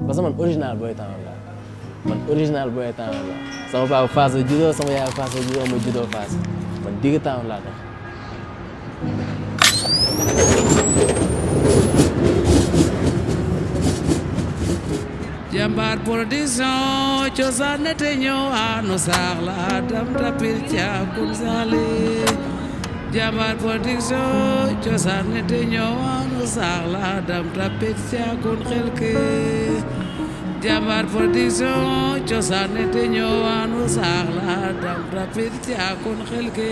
parce que man original Boy Town la man original Boy Town la sama papa Fass la juddoo sama yaay Fass la juddoo ma juddoo Fass man digg Town laa tax. Jambar production cosaan nete ñëw no saax la dam tapir ca kun sale Jambar production cosaan nete ñëw no saax la dam tapir ca kun xelke Jambar production cosaan nete ñëw no saax la dam tapir ca kun xelke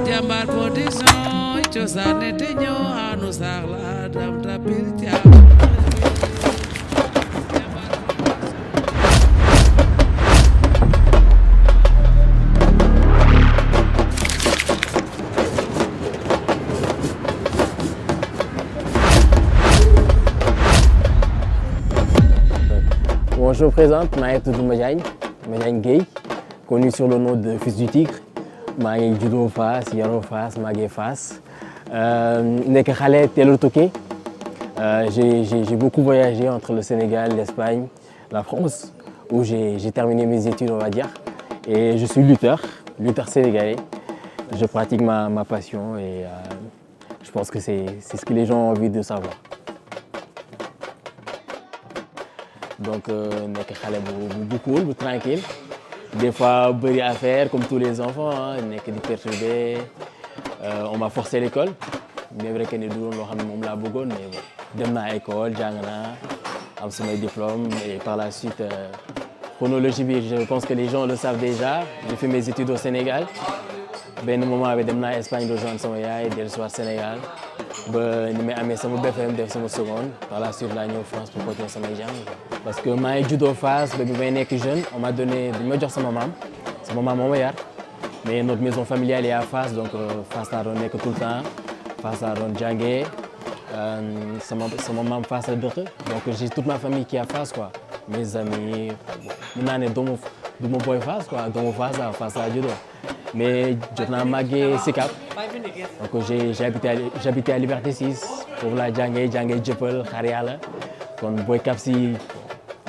Jambar production cosaan nete ñëw no saax la dam tapir ca Bon, je me présente, Maël Madiagne Gueye, connu sur le nom de Fils du Tigre. maa ngi juddoo Fass yaroo Fass màggee Fass nekk xale teel a tukki j'ai beaucoup voyagé entre le Sénégal, l'Espagne, la France, où j'ai terminé mes études, on va dire. Et je suis lutteur sénégalais. Je pratique ma passion et je pense que c'est ce que les gens ont envie de savoir. Donc nekk xale bu cool, bu tranquille. Des fois bëri affaire comme tous les enfants nekk di perturbé. On m'a forcé à l'école. Mais vrai que ne du woon loo xam ne moom laa bëggoon mais bon dem naa école jàng naa am samay diplôme et par la suite chronologie bi je pense que les gens le savent déjà. J'ai fait mes études au Sénégal. Benn moment bi dem naa Espagne rejoindre sama yaay dellusiwaat Sénégal ba ni may amee sama BFM def sama seconde par la suite laa ñëw France pour continuer samay jàng. Parce que maa ngi juddoo Fass ba bi may nekk jeune on m'a donné bi ma jox sama maam moo ma yar mais notre maison familiale est à Fass donc Fass laa doon nekk tout le temps Fass laa doon jàngee sama maam Fass la dëkk donc j'ai toute ma famille qui est à Fass quoi mes amis mun naa ne doomu boy Fass quoi doomu Fass laa juddoo mais jot naa màggee Sicap donc j'habitais à Liberté 6 foofu laa jàngee Jëppal Xaar Yàlla kon boy Cap si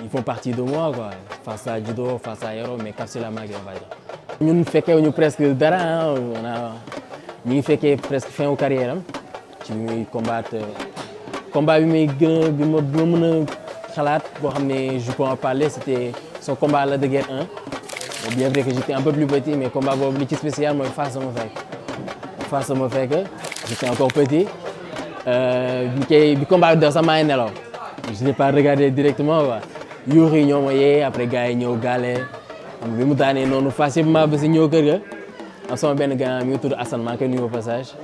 ils font partie de moi quoi Fass laa juddoo Fass laa yaroo mais Cap si la màggee on va dire. ñun fekkee ñu presque dara ñu ngi fekkee presque fin wu carrière am ci bi muy combat bi muy gën a bi ma mën a xalaat boo xam ne je peux en parler c'était son combat à Lac de Guiers 1. Bien vrai que j'étais un peu plus petit mais combat boobu li ci spécial mooy Fass sama fekk j'étais encore petit bi combat bi daw sax maa ngi nelaw je n'ai pas regardé directement quoi yuux yi ñoo ma yee après gars yi ñëw gaale bi mu daanee noonu Fass yëpp maa ba si ñëw kër ga am sama benn gars mi ngi tudd Assane maa ngi koy nuyu au passage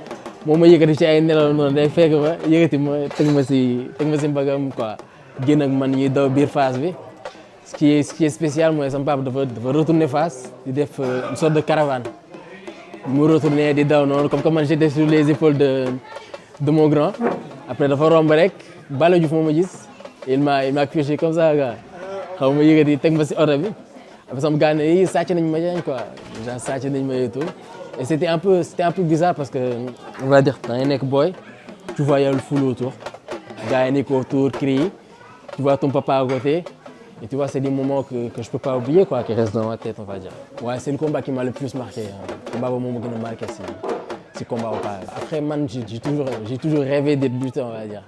moom ma yëkkati ci ay nelaw noonu day fekk ma yëkkati ma teg ma si mbagam quoi génn ak man ñuy daw biir Fass bi. Ce qui est spécial mooy sama papa dafa retourner Fass di def une sorte de caravane mu retourner di daw noonu comme que man j'étais sur les épaules de mon grand après dafa romb rek Balla Diouf moo ma gis il m'a pioché comme ça gars xaw ma yëkkati teg ma si oto bi après sama gars ne yi sàcc nañ ma jañ quoi genre sàcc nañ ma et tout et c'était un peu bizarre parce que on va dire da ngay nekk boy tu vois y a le foule autour gars yi nekk autour crie tu vois ton papa à côté. Et tu vois, c'est des moments que je peux pas oublier, quoi, qui restent dans ma tête, on va dire. Ouais, c'est le combat qui m'a le plus marqué. Le combat où m'a marqué, c'est combat au pas. Après, man, j'ai toujours rêvé d'être lutteur, on va dire.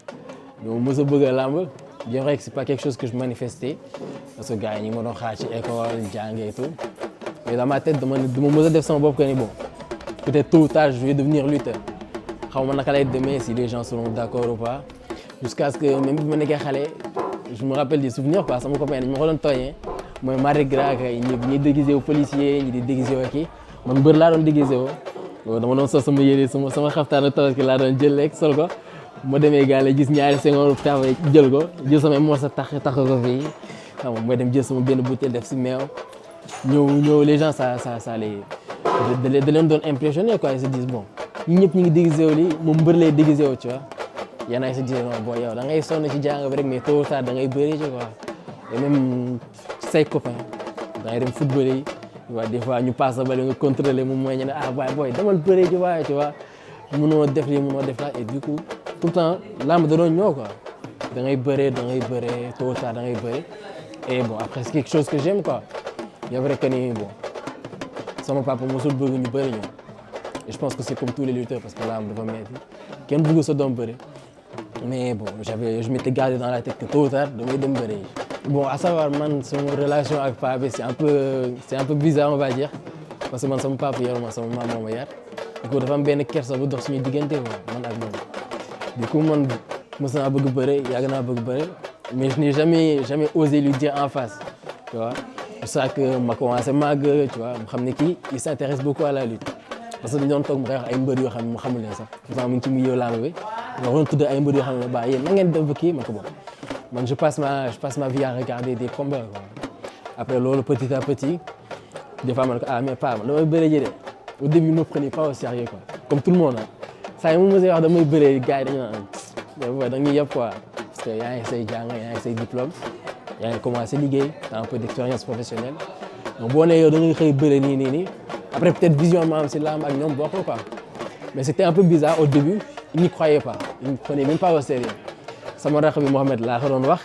Donc, moi, je veux lamb. Bien vrai que c'est pas quelque chose que je manifestais. Parce que gars, ils m'ont dit école, jang et tout. Mais dans ma tête, de mon def sama bopp que ni bon, peut-être tôt ou tard, je vais devenir lutteur. Je ne sais pas demain si les gens seront d'accord ou pas. Jusqu'à ce que même si je suis allé, je me rappelle des souvenirs quoi sama copain dañu ma ko doon tooñee mooy Mardi Gras kay ñi déguisé wu policier ñi di déguisé wu kii man mbër laa doon déguisé woo dama doon sol sama yére sama xaftaanu tabaski laa doon jël rek sol ko ma demee gaale gis ñaari sengoor tax jël ko jël samay morceau tax ko fii xam nga mooy dem jël sama benn bouteille def si meew ñëw les gens ça les da leen doon impressionné quoi ils se disent bon ñi ñëpp ñi ngi déguisé wu lii moom mbër lay déguisé wu tu vois. Y'en a qui se disent non bon yow da ngay sonn ci jàng bi rek mais tôt ou tard da ngay bëri ci quoi et même say copains da ngay dem football yi waaw des fois ñu passe ba nga contrôler moom mooy ñu ne ah waay booy demal bëri ci waaye tu vois mënoo def lii mënoo def la et du coup tout le temps lamb da doon ñëw quoi da ngay bëree tôt ou tard da ngay bëree et bon après c'est quelque chose que j'aime quoi. Il y a vrai que ni bon sama papa mosul bëgg ñu bëri ñoom et je pense que c'est comme tous les lutteurs parce que làmb dafa metti kenn bëgg sa doom bëri mais bon je m'étais gardé dans la tête que tôt ou tard damay dem bëri. Bon à savoir man sama relation ak papa bi c'est un peu bizarre on va dire parce que man sama papa yaruma sama maman moo ma yar du coup dafa am benn kersa bu dox suñu diggante man ak moom du coup man mos naa bëgg bëre yàgg naa bëgg bëre mais je n'ai jamais osé lui dire en face tu vois. C'est ça que ma commencé màgg tu vois mu xam ne kii il s'intéresse beaucoup à la lutte parce que dañu doon toog mu koy wax ay mbër yoo xam ne mu xamul leen sax pourtant mu ngi ci milieu làmb bi nga waroon tudd ay mbër yoo xam ne ba yéen na ngeen def ba kii man ko bon man je passe ma vie à regarder des combats quoi. Après loolu petit à petit des fois man ko ah mais pas man damay bëre ji de au début il me prenait pas au sérieux quoi comme tout le monde saa yi mu mos a wax damay bëre gars yi dañu naan da ñuy yëpp quoi parce que yaa ngi say jàng yaa ngi say diplôme yaa ngi commencé liggéey t'as un peu d'expérience professionnelle donc boo nee yow da ngay xëy bëre nii après peut-être vision ma am si làmb ak ñoom bokk quoi mais c'était un peu bizarre au début il n'y croyait pas il ne prenait même pas au sérieux sama rakk bi Mohamed laa ko doon wax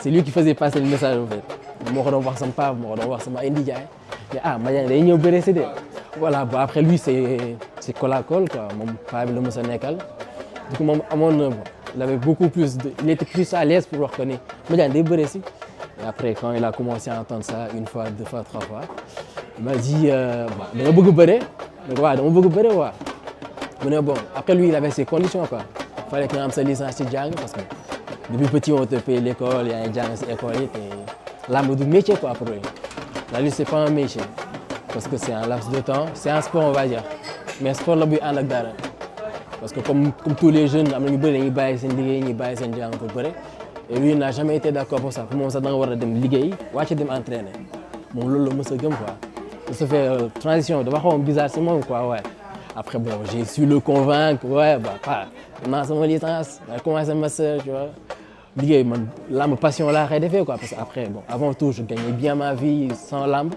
c'est lui qui faisait passer le message en fait moo ko doon wax sama papa moo ko doon wax sama ay ndijaay mais ah Madiang day ñëw bëre si de voilà bon après lui c'est colle à colle quoi moom paa bi la mos a nekkal du coup moom amoon na il avait beaucoup plus il était plus à l'aise pour wax ko ni Madiang day bëre si. Et après quand il a commencé à entendre ça une fois deux fois trois fois il m'a dit da nga bëgg bëre donc waaw dama bëgg bëre waaw mu ne bon après lui il avait ses conditions quoi il fallait que nga am sa licence ci jàng parce que depuis petit on te paye l'école yaa ngi jàng si école yi te làmb du métier quoi pour lui la lutte c'est pas un métier parce que c'est un laps de temps c'est un sport on va dire mais sport la buy ànd ak dara parce que comme tous les jeunes am na ñu bëri dañuy bàyyi seen liggéey ñuy bàyyi seen jàng pour bëre et lui n'a jamais été d'accord pour ça pour moom sax da nga war a dem liggéey wàcc dem entraîner moom loolu la mës a gëm quoi de ce fait transition dafa xaw a bizarre si moom quoi ouais après bon j'ai su le convaincre ouais bah pas naa sama licence j'ai commencé master tu vois liggéey man lamb passion laa koy defee quoi parce que après bon avant tout je gagnais bien ma vie sans lamb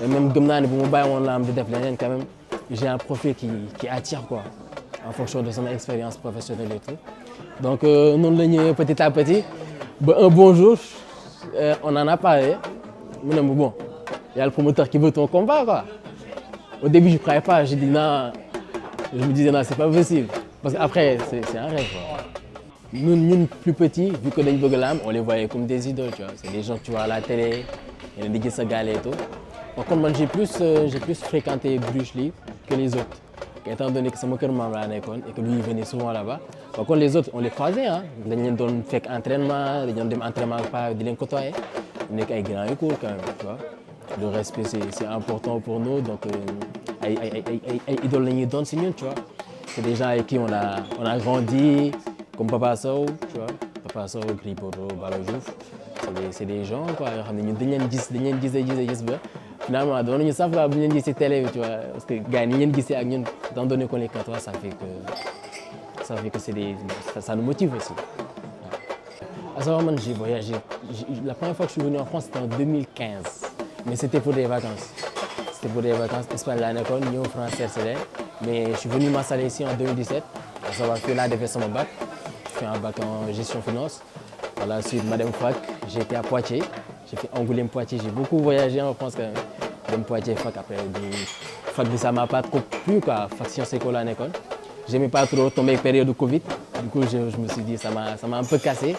et même gëm naa ne bu ma bàyyi woon lamb di def leneen quand même j'ai un profil qui attire quoi en fonction de son expérience professionnelle et tout donc noonu la ñëwee petit à petit ba un bon jour on en a parlé mu ne ma bon il y a le promoteur qui veut ton combat quoi au début je croyais pas je dis non je me disais non c'est pas possible parce que après c'est un rêve quoi. Ñun plus petits vu que dañ bëgg lamb on les voyait comme des idoles tu vois c'est des gens que tu vois à la télé yeneen di gis sa gaale et tout par contre man j'ai plus fréquenté Bruce Lee que les autres étant donné que sama kër maam laa nekkoon et que lui il venait souvent là-bas par contre les autres on les croisait ah dañ leen doon fekk entraînement dañ doon dem entraînement pas di leen côtoyer nekk ay grands yu cool quand même tu vois le respect c'est important pour nous donc ay idoles la ñuy doon si ñun tu vois c'est des gens avec qui on a grandi comme Papa Sow tu vois Papa Sow Gris Bordeaux Balla Diouf c'est des gens quoi yoo xam ne ñun dañ leen gis ba finalement doon nañu saf quoi bu ñu leen gis ci télé bi tu vois parce que gars yi ni ñu leen gisee ak ñun étant donné qu'on les côtoie ça fait que c'est ça nous motive aussi. À savoir man j'ai voyagé la première fois que je suis venu en France c'était en 2015 mais c'était pour des vacances Espagne laa nekkoon ñëw France CRCD mais je suis venu m'installer ici en 2017 à savoir que laa defee sama bac je fais un bac en gestion finance par la suite ma dem fac j'ai été à Poitiers j'ai fait Angoulême Poitiers j'ai beaucoup voyagé en France quand même dem Poitiers fac après fac bi ça m'a pas trop plu quoi fac Sciences Éco laa nekkoon j'aimais pas trop tomber période de Covid du coup je me suis dit ça m'a un peu cassé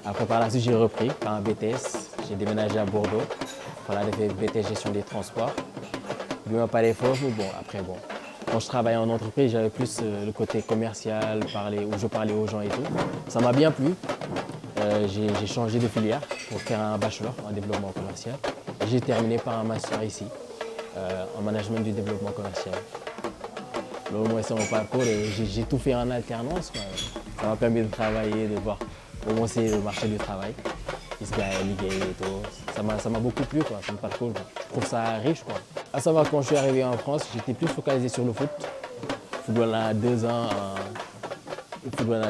après par la suite j'ai repris par un BTS j'ai déménagé à Bordeaux voilà defee BTS gestion des transports bi ma paree foofu bon après bon quand je travaillais en entreprise j'avais plus le côté commercial où je parlais aux gens et tout ça m'a bien plu j'ai changé de filière pour faire un bachelor en développement commercial et j'ai terminé par un master ici en management du développement commercial loolu mooy sama parcours et j'ai tout fait en alternance quoi. Ça m'a permis de travailler de voir comment c'est le marché du travail gis gars yi liggéey et tout ça m'a beaucoup plu quoi son parcours je trouve ça riche quoi. À savoir quand je suis arrivé en France j'étais plus focalisé sur le foot football à 2 ans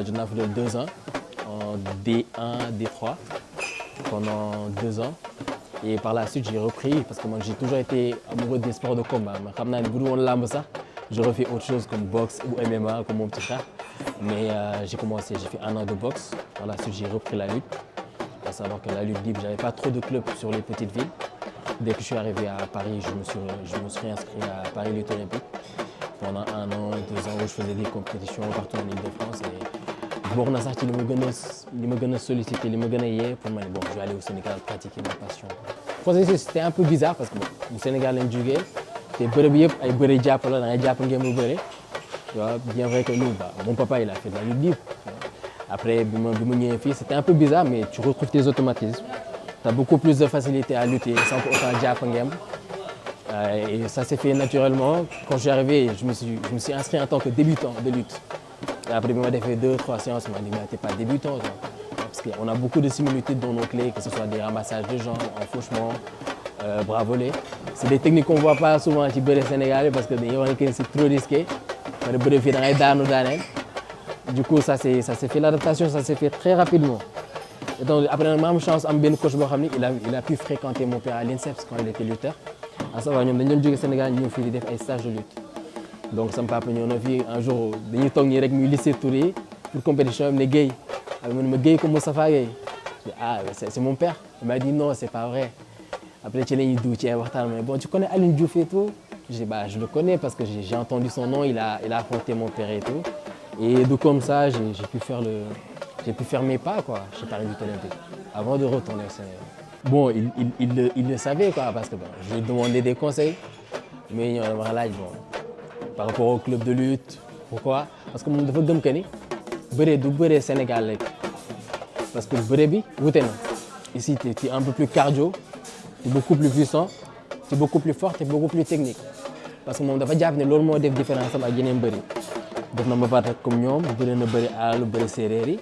jot naa football 2 ans en D1 D3 pendant 2 ans et par la suite j'ai repris parce que moi j'ai toujours été amoureux des sports de combat ma xam naa ne bu dul woon lamb sax j'aurais fait autre chose comme boxe ou MMA comme mon petit frère mais j'ai fait 1 an de boxe Par la suite, j'ai repris la lutte. À savoir que la lutte libre, j'avais pas trop de clubs sur les petites villes. Dès que je suis arrivé à Paris, je me suis inscrit à Paris Lutte Olympique. Pendant 1 an, 2 ans où je faisais des compétitions partout en Ile-de-France. Et bokk na sax ci li ma gën a sollicité, li ma gën a yee pour ma ne bon, je vais aller au Sénégal pratiquer ma passion. Processus, c'était un peu bizarre parce que bon, au Sénégal lañ jógee te bërëb yëpp ay bëre jàpp la da ngay jàpp ngeen mu bëre. Tu vois, bien vrai que nous, bah, mon papa il a fait de la lutte libre. Après, c'était un peu bizarre, mais tu retrouves tes automatismes. Tu as beaucoup plus de facilité à lutter sans autant jàpp ngeen. Et ça s'est fait naturellement. Quand je suis arrivé, je me suis inscrit en tant que débutant de lutte. Et après, il m'a fait 2-3 séances, il m'a dit, mais t'es pas débutant. Toi. Parce qu'on a beaucoup de similitudes dans nos clés, que ce soit des ramassages de jambes, enfourchement, bras volés. C'est des techniques qu'on ne voit pas souvent ci bëre sénégalais parce que c'est trop risqué. Du coup, ça s'est fait, l'adaptation, ça s'est fait très rapidement. Et donc, après, on a eu chance, il a pu fréquenter mon père à l'INSEPS quand il était lutteur. À savoir, nous avons joué au Sénégal, nous avons fait des stages de lutte. Donc, ça me papa, nous avons vu un jour, nous avons fait un lycée touré pour compétition, nous avons gay. Je gay comme Moustapha Gueye. Ah, c'est mon père. Il m'a dit non, c'est pas vrai. Après, tu as mais bon, tu connais Aline Diouf et tout? Je dis, bah, je le connais parce que j'ai entendu son nom, il a affronté mon père et tout. Et donc, comme ça, j'ai pu faire mes pas, quoi, chez Paris Lutte Olympique, avant de retourner au Sénégal. Bon, il le savait, quoi, parce que bon, je lui ai demandé des conseils. Mais il m'a dit, bon, par rapport au club de lutte, pourquoi? Parce que mon dafa gëm que ni bëre du bëre Sénégal rek. Parce que bëre bi wute na. Ici, tu es un peu plus cardio, tu es beaucoup plus puissant, tu es beaucoup plus fort, tu es beaucoup plus technique. Parce que moom dafa jàpp ne loolu moo def différence am ak yeneen bëri. Def na mbapat comme ñoom, bëre na bëri àll, bëri séeréer yi.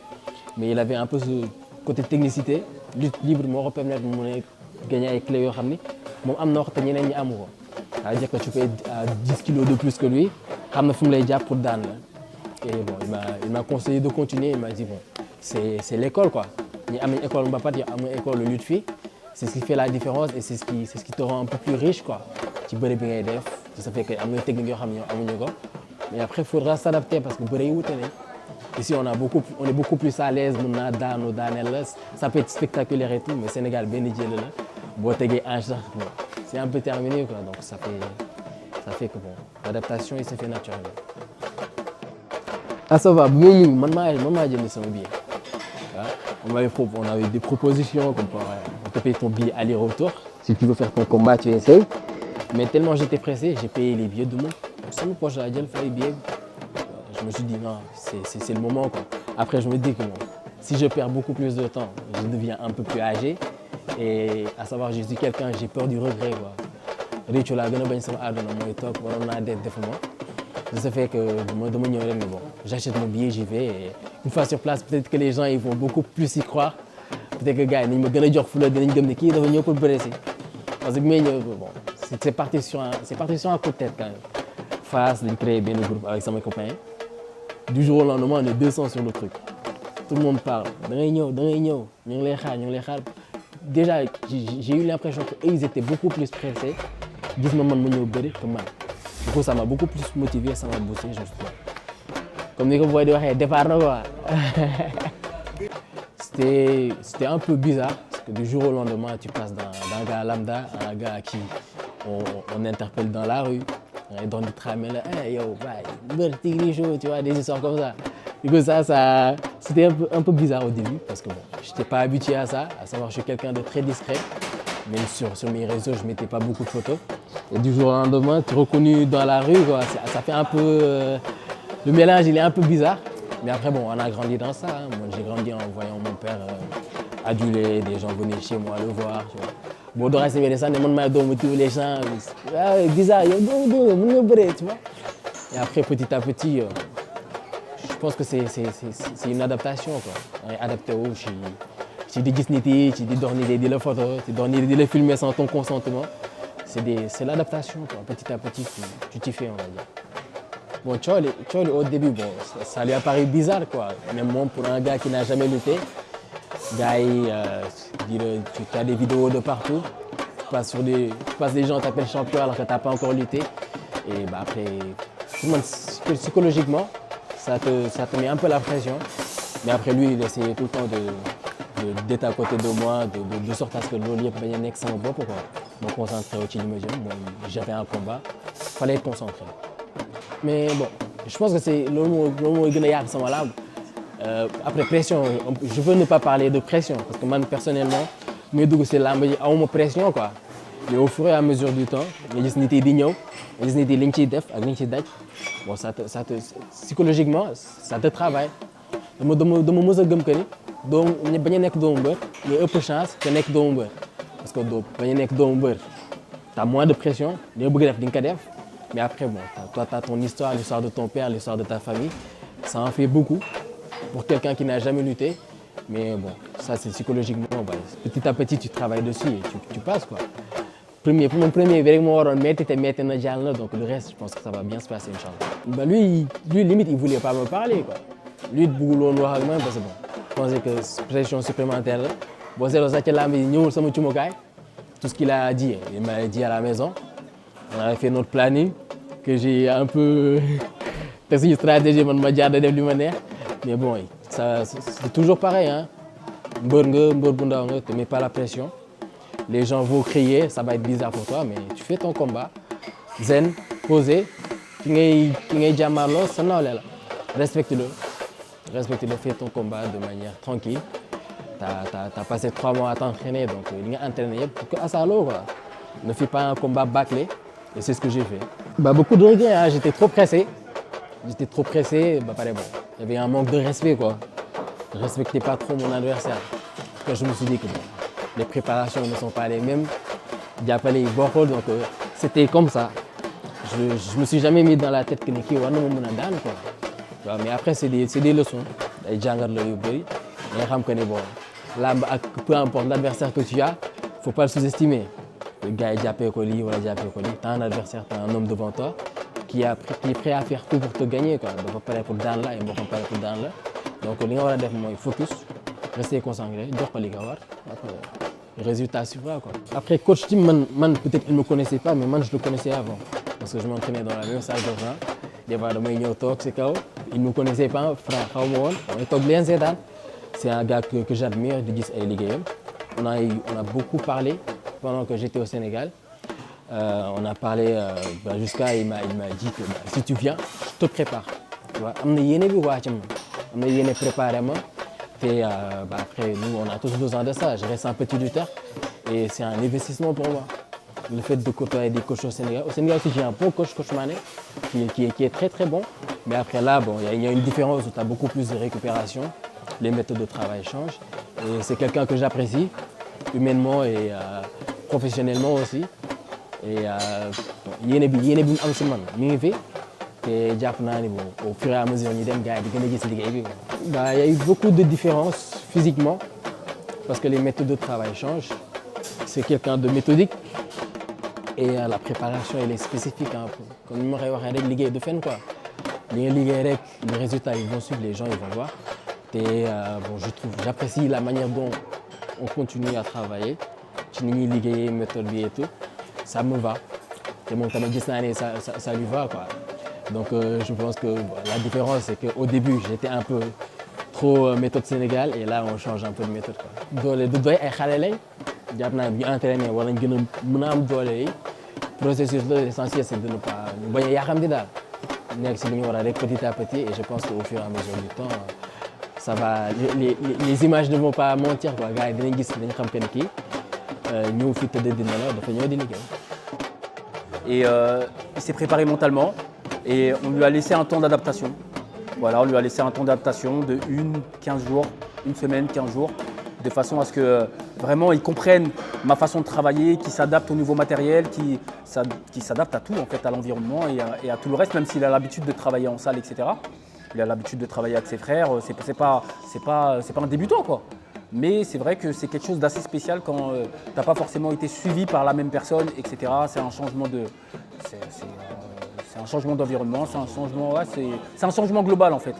Mais il avait un peu ce côté technicité. Lutte libre moo ko permettre mu gagner ay clés yoo xam ni moom am na wax te ñeneen ñi amu ko. C'est-à-dire que tu peux être à 10 kilos de plus que lui, xam na fu mu lay jàpp pour daan la. Et bon, il m'a conseillé de continuer. Il m'a dit bon, c'est l'école quoi. Il y a une école mbapat, il y a une école lutte fi. C'est ce qui fait la différence et c'est ce qui te rend un peu plus riche quoi. Tu bëre bi ngay def, ça fait que am na technique yoo xam ne amuñu ko. Mais après, il faudra s'adapter parce que bëre yi wute nañ. Ici, on est beaucoup plus à l'aise, ça peut être spectaculaire et tout, mais Sénégal, bien dit, c'est un peu terminé, quoi. Donc ça fait que bon, l'adaptation, il s'est fait naturellement. Ah ça va, maman j'ai mis son billet. On avait des propositions comme quoi on te paye ton billet aller-retour. Si tu veux faire ton combat, tu essayes. Mais tellement j'étais pressé, j'ai payé les billets de moi. Ça me poche la gueule, faire les billets. Je me suis dit non, c'est le moment quoi. Après je me dis que bon, si je perds beaucoup plus de temps, je deviens un peu plus âgé. Et à savoir, je suis quelqu'un, j'ai peur du regret quoi. Réccu laa gën a bañ sama àdduna mooy toog waroon naa def defuma. Ça fait que dama ñëw rek mais bon, j'achète mon billet, j'y vais. Et une fois sur place, peut-être que les gens ils vont beaucoup plus y croire. Peut-être que gars yi nañ ma gën a jox fula dinañ gëm ne kii dafa ñëw pour bëre si. Parce que bi may ñëw bon, c'est parti sur un coup de tête quand même. Face dañ créé benn groupe avec mes copains. Du jour au lendemain, on est 200 sur le truc. Tout le monde parle. Ñu ngi lay xaar. Déjà, j'ai eu l'impression qu'ils étaient beaucoup plus pressés. Gis ma man ma ñëw bëri que man. Du coup, ça m'a beaucoup plus motivé, ça m'a boosté. Comme ni ko booy di waxee départ na quoi. C'était un peu bizarre parce que du jour au lendemain, tu passes d'un gars lambda à un gars à qui on interpelle dans la rue. Dans le tram, là, hey yo, bye, tigri chaud, tu vois, des histoires comme ça. Du coup, ça c'était un peu bizarre au début parce que bon, je n'étais pas habitué à ça, à savoir que je suis quelqu'un de très discret. Même sur mes réseaux, je ne mettais pas beaucoup de photos. Et du jour au lendemain, tu es reconnu dans la rue, quoi. Ça fait un peu... le mélange, il est un peu bizarre. Mais après, bon, on a grandi dans ça. Hein. Moi, j'ai grandi en voyant mon père aduler, des gens venaient chez moi le voir. Tu vois. Bon, dans rester ça, les gens, bizarre, tu vois. Et après, petit à petit, je pense que c'est une adaptation, quoi. Adapté au tu dis Disney, tu dis dormir des photos, tu dormir des filmer sans ton consentement. C'est l'adaptation, quoi. Petit à petit, tu t'y fais, on va dire. Bon, Tchol, au début, bon, ça lui a paru bizarre, quoi. Même moi, pour un gars qui n'a jamais lutté, tu as des vidéos de partout. Tu passes des gens t'appellent champion alors que tu n'as pas encore lutté. Et bah, après, psychologiquement, ça te met un peu la pression. Mais après, lui, il essayait tout le temps d'être à côté de moi, de sorte à ce que loolu yëpp bañ a nekk sama bopp quoi. Me concentrer ci li ma jëm j'avais un combat fallait être concentré. Mais bon je pense que c'est loolu mooy gën a yàq sama làmb. Après pression je veux ne pas parler de pression parce que man personnellement muy dugg si làmb ji awuma pression quoi. Mais au fur et à mesure du temps nga gis nit yi di ñëw nga gis nit yi li ñu ciy def ak li ñu ciy daj bon ça te psychologiquement ça te travaille. dama mës a gëm que ni doomu bañ a nekk doomu mbër mais ëpp chance que nekk doomu mbër parce que bañ a nekk doomu mbër t'as moins de pression li nga bëgg def di nga ko def mais après bon toi t'as ton histoire l'histoire de ton père l'histoire de ta famille ça en fait beaucoup pour quelqu'un qui n'a jamais lutté mais bon ça c'est psychologiquement bah, petit à petit tu travailles dessus et tu passes quoi. Mon premier bi rek moo waroon métti te métti na jàll na donc le reste je pense que ça va bien se passer inchallah. Bah lui limite il voulait pas me parler quoi. Lui bëggul woon wax ak man parce que bon je pensais que pression supplémentaire la boo seetloo sax ci làmb yi ñëwul sama cumukaay tout ce qu'il a dit il m'a dit à la maison on avait fait notre planning que j'ai un peu teg suñu stratégie man ma jaar def li ma neex mais bon ça c'est toujours pareil hein mbër bu ndaw nga te mets pas la pression les gens vont crier ça va être bizarre pour toi mais tu fais ton combat zen posé ki ngay jàmmarloo sa nawle la respecte-le, fais ton combat de manière tranquille. T'as passé 3 mois à t'entraîner, donc il y a entraîné pour que Asalo quoi. Ne fais pas un combat bâclé, et c'est ce que j'ai fait. Bah, beaucoup de regrets, hein. J'étais trop pressé, bah, pareil, bon. Il y avait un manque de respect quoi. Je respectais pas trop mon adversaire. Quand je me suis dit que bon, les préparations ne sont pas les mêmes, jàppale yi bokkul donc c'était comme ça. Je me suis jamais mis dans la tête que ni kii war na ma mën a daan quoi. waaw mais après c'est des leçons ay jàngat la yu bëri nga xam que ni bon làmb ak peu importe l'adversaire que tu as faut pas le sous-estimer gars yi jàppee ko lii wala jàppee ko lii t'as un adversaire t'as un homme devant toi qui est prêt à faire tout pour te gagner quoi dafa pare pour daan la ay mbokkam pare pour daan la donc li nga war a def mooy focus rester concentré jox ko li nga war après résultat suivra quoi. Après coach Tim man peut-être il me connaissait pas mais man je le connaissais avant parce que je m'entraînais dans la même salle de gym. Des fois damay ñëw toog si kaw il ne me connaissait pas Franc xaw ma woon damay toog leen seetaan c'est un gars que j'admire di gis ay liggéeyam on a beaucoup parlé pendant que j'étais au Sénégal on a parlé jusqu'à il m'a dit que si tu viens je te prépare tu vois am na yéene bi waa ci man am na yéene préparé ma te après nous on a tous besoin de ça je reste un petit lutteur et c'est un investissement pour moi. Le fait de côtoyer des coachs au Sénégal aussi j'ai un bon coach Mané qui est très très bon mais après là bon il y a une différence où tu as beaucoup plus de récupération les méthodes de travail changent et c'est quelqu'un que j'apprécie humainement et professionnellement aussi et yéene bi mu am si man mi ngi fi te jàpp naa ni bon au fur et à mesure ñu dem gars yi di gën a gis liggéey bi bah il y a eu beaucoup de différences physiquement parce que les méthodes de travail changent c'est quelqu'un de méthodique et la préparation elle est spécifique hein comme ni ma koy waxee rek liggéey du fen quoi li nga liggéey rek les résultats ils vont suivre les gens ils vont voir te bon j'apprécie la manière dont on continue à travailler ci ni ñuy liggéeyee méthode bi et tout ça me va te moom tamit gis naa ne ça lui va quoi donc je pense que la différence c'est que au début j'étais un peu trop méthode Sénégal et là on change un peu de méthode quoi. doole du doy ay xale lañ jàpp naa bu ñu entraîné war nañ gën a mën a am doole yi processus là l'essentiel c'est de ne pas ñu bañ a yàqamti daal nekk si li ñu war a rek petit à petit et je pense qu'au fur et à mesure du temps ça va les images ne vont pas mentir quoi gars yi dinañ gis dañ xam que ni kii ñëw fi tëdd dina la dafa ñëw di liggéey. Et il s'est préparé mentalement et on lui a laissé un temps d'adaptation. Voilà, on lui a laissé un temps d'adaptation de 15 jours, une semaine, 15 jours, de façon à ce que vraiment il comprenne ma façon de travailler, qu'il s'adapte au nouveau matériel, qu'il s'adapte à tout en fait, à l'environnement et à tout le reste, même s'il a l'habitude de travailler en salle, etc. Il a l'habitude de travailler avec ses frères, c'est pas un débutant quoi. Mais c'est vrai que c'est quelque chose d'assez spécial quand t'as pas forcément été suivi par la même personne, etc. C'est un changement c'est un changement d'environnement, c'est un changement global en fait.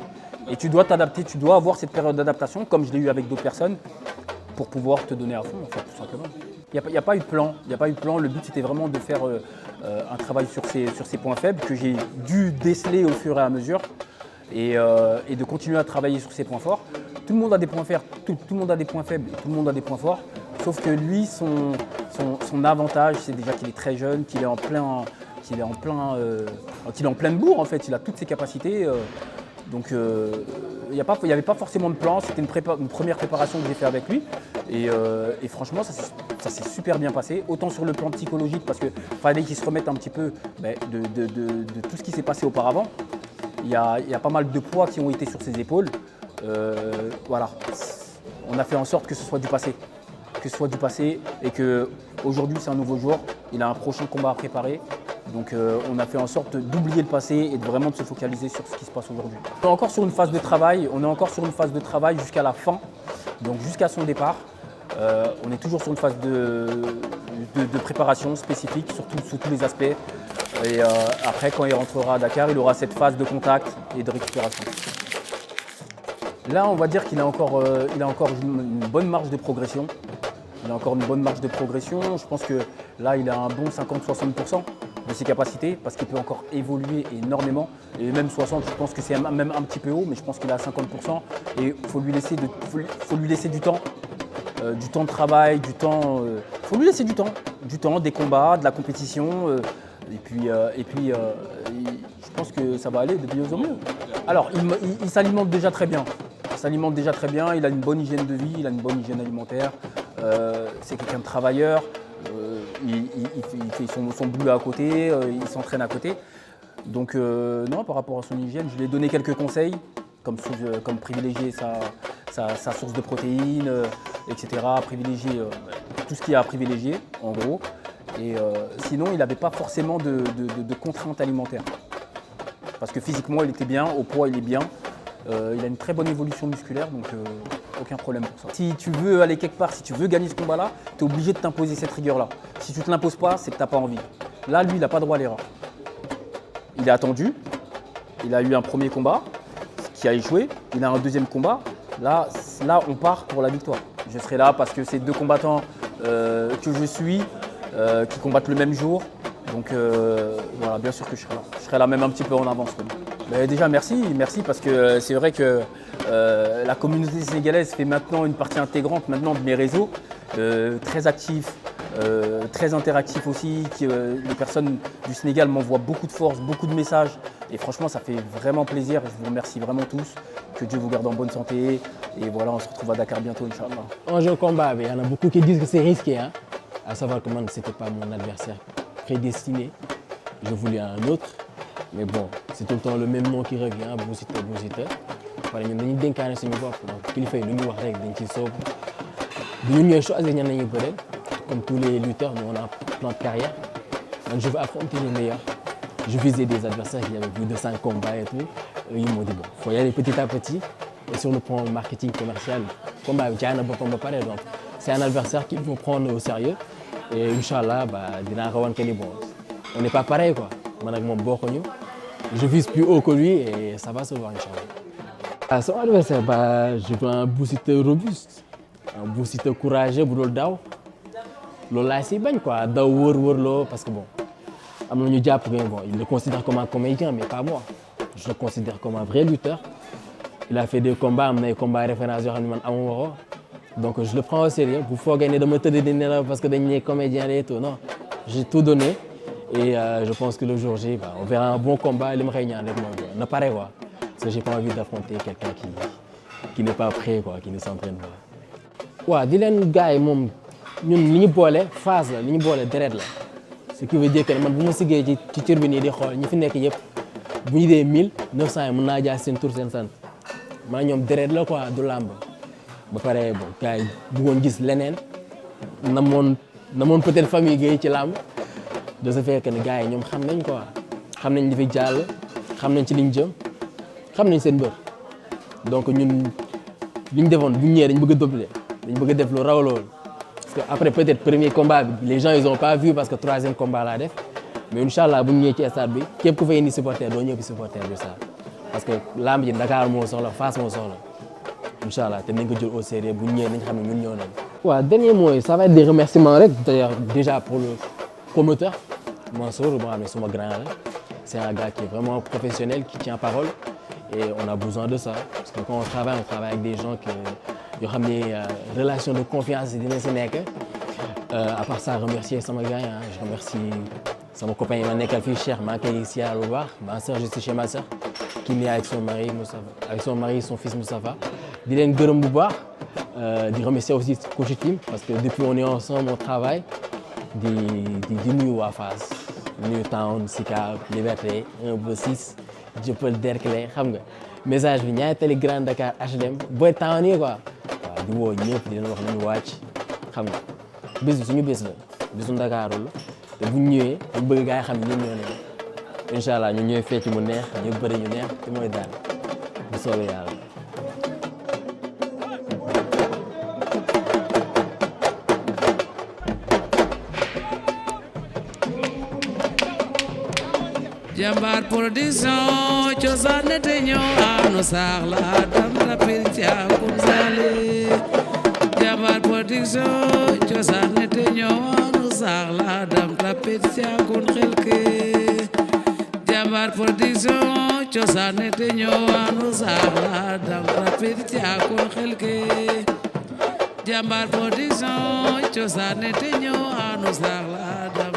Et tu dois t'adapter, tu dois avoir cette période d'adaptation, comme je l'ai eu avec d'autres personnes, pour pouvoir te donner à fond en fait, tout simplement. Il n'y a pas eu de plan, Le but c'était vraiment de faire un travail sur ces points faibles que j'ai dû déceler au fur et à mesure. Et de continuer à travailler sur ces points forts tout le monde a des points forts, tout le monde a des points faibles, tout le monde a des points forts. Sauf que lui, son avantage, c'est déjà qu'il est très jeune, qu'il est en pleine bourre en fait. Il a toutes ses capacités. Donc il n'y avait pas forcément de plan. C'était une première préparation que j'ai fait avec lui. Et franchement, ça s'est super bien passé. Autant sur le plan psychologique, parce qu'il fallait qu'il se remette un petit peu de tout ce qui s'est passé auparavant. Il y a pas mal de poids qui ont été sur ses épaules. Voilà, on a fait en sorte que ce soit du passé. Et qu'aujourd'hui c'est un nouveau jour, il a un prochain combat à préparer. Donc on a fait en sorte d'oublier le passé et vraiment de se focaliser sur ce qui se passe aujourd'hui. On est encore sur une phase de travail, jusqu'à la fin, donc jusqu'à son départ. On est toujours sur une phase de préparation spécifique sous tous les aspects. Et après, quand il rentrera à Dakar, il aura cette phase de contact et de récupération. Là, on va dire qu'il a encore une bonne marge de progression. Je pense que là, il a un bon 50-60% de ses capacités parce qu'il peut encore évoluer énormément. Et même 60, je pense que c'est même un petit peu haut, mais je pense qu'il a 50%. Et il faut lui laisser du temps. Du temps de travail, faut lui laisser du temps, des combats, de la compétition. Et puis, je pense que ça va aller de mieux en mieux. Alors, il s'alimente déjà très bien. Il a une bonne hygiène de vie, il a une bonne hygiène alimentaire. C'est quelqu'un de travailleur. Il fait son boulot à côté, il s'entraîne à côté. Donc, non, par rapport à son hygiène, je lui ai donné quelques conseils, comme privilégier sa source de protéines, etc. Privilégier tout ce qu'il y a à privilégier, en gros. Et sinon, il n'avait pas forcément de contraintes alimentaires. Parce que physiquement, il était bien, au poids, il est bien. Il a une très bonne évolution musculaire, donc aucun problème pour ça. Si tu veux aller quelque part, si tu veux gagner ce combat-là, tu es obligé de t'imposer cette rigueur-là. Si tu ne te l'imposes pas, c'est que tu n'as pas envie. Là, lui, il n'a pas droit à l'erreur. Il a attendu, il a eu un premier combat qui a échoué, il a un deuxième combat. Là, on part pour la victoire. Je serai là parce que c'est deux combattants que je suis, qui combattent le même jour. Donc voilà, bien sûr que je serai là. Je serai là même un petit peu en avance. Mais déjà merci parce que c'est vrai que la communauté sénégalaise fait maintenant une partie intégrante maintenant de mes réseaux, très actifs, très interactifs aussi. Les personnes du Sénégal m'envoient beaucoup de force, beaucoup de messages et franchement ça fait vraiment plaisir. Je vous remercie vraiment tous. Que Dieu vous garde en bonne santé et voilà, on se retrouve à Dakar bientôt, Inch'Allah. En jeu combat, il y en a beaucoup qui disent que c'est risqué, hein, à savoir que moi, ce n'était pas mon adversaire prédestiné. Je voulais un autre, mais bon, c'est tout le temps le même nom qui revient, Bou Siteu. Pare ñun dañuy dénkaane suñu bopp donc kilifa yi lu ñu wax rek dañ ciy soobu ñun ñooy choisir ñan nañuy bëreel comme tous les lutteurs, nous on a un plan de carrière. Donc, je veux affronter les meilleurs. Je visais des adversaires qui avaient plus de 5 combats et tout. Ils m'ont dit bon, il faut y aller petit à petit. Et sur le plan marketing commercial, combat donc c'est un adversaire qu'il faut prendre au sérieux. Et Inch'Allah, bon, on n'est pas pareil quoi. Je vise plus haut que lui et ça va se voir Inch'Allah. Son adversaire, je veux un Bou Siteu robuste, un Bou Siteu courageux, Boudol Lola c'est bien quoi, Daw parce que bon, il le considère comme un comédien, mais pas moi. Je le considère comme un vrai lutteur. Il a fait des combats, des combats références donc je le prends au sérieux. Vous faut gagner de me tenir parce que des comédiens et tout. Non, j'ai tout donné et je pense que le jour J, on verra un bon combat. Il me réunir avec moi. Ne pareil quoi, parce que j'ai pas envie d'affronter quelqu'un qui n'est pas prêt quoi, qui ne s'entraîne pas. Ouais, dis-le gars, ñun li ñu boole phase la, li ñu boole deret la. Ce qui veut dire que man bu ma siggee ci cër bi nii di xool ñi fi nekk yëpp bu ñu dee 1000 900 yi mën naa jaay seen tur seen sant maa ñoom deret la quoi du làmb ba pare bon gars yi bëggoon gis leneen namoon peut-être famille Gueye ci làmb de ce fait que ne gars yi ñoom xam nañ quoi xam nañ li fi jàll xam nañ ci liñ jëm xam nañ seen mbër donc ñun li ñu defoon bu ñu ñëwee dañ bëgg a doubler dañ bëgg a def lu raw loolu. Parce que après peut-être premier combat, les gens ils ont pas vu parce que troisième combat là def. Mais Inch'Allah bu ñu ñëwee ci stade bi képp ku fay indi supporter doo ñëw fi supporter bi ça. Parce que lamb ji Dakar moo soxla, Fass moo soxla. Inch'Allah te nañ ko jël au sérieux bu ñu ñëwee nañ xam ne ñun ñëw nañ. Waaw dernier mot ça va être des remerciements rek d'ailleurs déjà pour le promoteur Mansour boo xam ne suma grand la. C'est un gars qui est vraiment professionnel, qui tient parole et on a besoin de ça parce que quand on travaille avec des gens yoo xam ne relation de confiance dina si nekk à part ça remercier sama gars je remercie sama copain yi ma nekkal fii Cheikh maa ngi koy siyaar bu baax ma soeur je suis chez ma soeur qui est avec son mari Moustapha avec son mari son fils Moustapha di leen gërëm bu baax di remercier aussi coach team parce que depuis on est ensemble on travaille di nuyu waa Fass nuyu Town Sicap Liberté 1/6 Dieuppeul Derklé xam nga message bi ñaari tali Grand Dakar HLM booy Town yi quoi waaw di woo ñëpp di leen wax nañu wàcc xam nga bés bi suñu bés la bésu Ndakaaru la te bu ñu ñëwee dañ bëgg gaa yi xam ne ñun ñoo ne incha allah ñu ñëwee fecc mu neex ñu bëri ñu neex te mooy daal bu soobee yàlla. Jambar production cosaan te ñëw ano saax la dam tapir caakum sale Jambar production cosaan te ñëw ano saax la dam tapir caakum xelke Jambar production cosaan te ñëw ano saax la dam tapir caakum xelke Jambar production cosaan te ñëw ano saax la dam